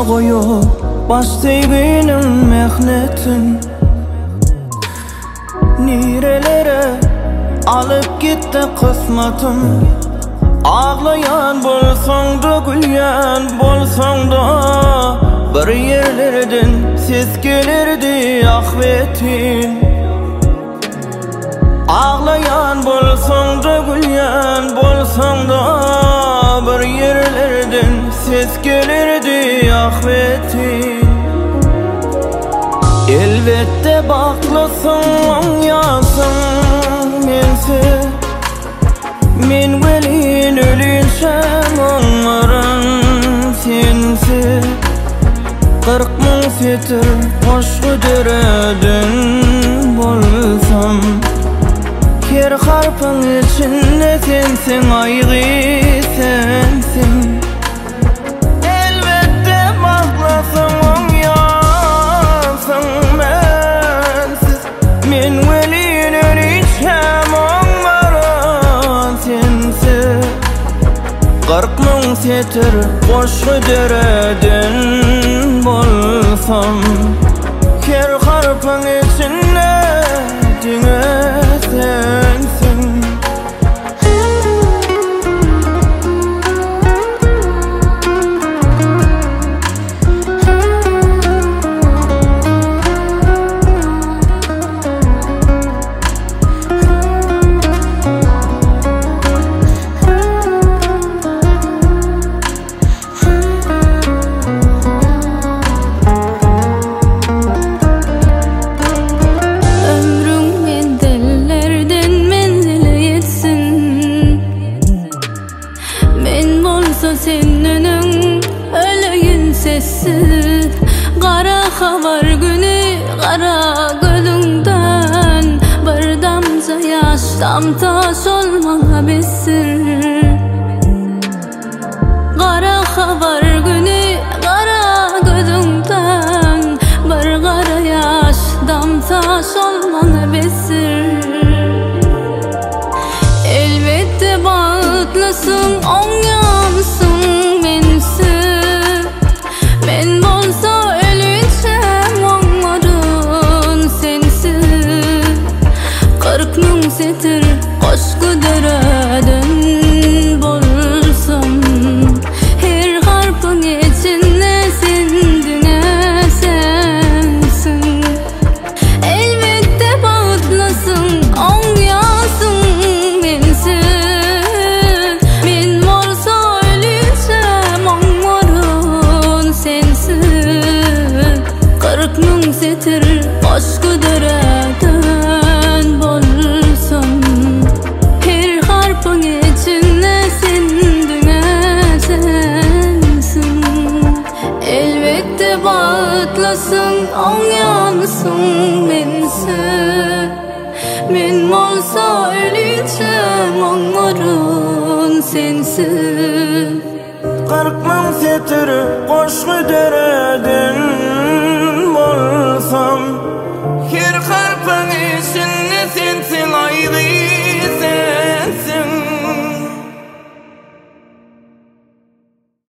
koyup başlaygenim mehnetin nirelere alıp gitti kısmatım. Ağlayan bolsaň da gülýän bolsaň da bir yerlerden ses gelirdi ahwetin. Ağlayan bolsaň da gülýän bolsaň da bir yerlerden ses gelirdi ahwetin. Elbette baklasın yansın mense men welin ölünçem onların sensi 40 000 setir hoşgu dereden bolsam her harpın içinde sensin aygı sensin. Elbette baklasın yansın mensiz men welin ölünçem 40 000 setir boşgu dereden bolsam her harpın içinde diňe sensin. Sen önün öleyin sessiz Kara havar günü kara gözünden Bir damza yaş damtaş olmana bilsin. Kara havar günü kara gözünden Bir kara yaş damtaş olmana bilsin. Elbette bağıtlısın on yansın mensiz men bolsa ölünçem onların sensiz 40 000 setir koşgu dereden bolsam her harpın içinde sendine sensin. Elbette bağıtlasın on yansın mensiz men bolsa ölünçem onların sensiz 40 000 setir koşgu dereden bolsam her harpın içinde sendine sensin. Elbette bağıtlasın on yansın mensiz men bolsa ölünçem onların sensiz 40 000 setir koşgu dereden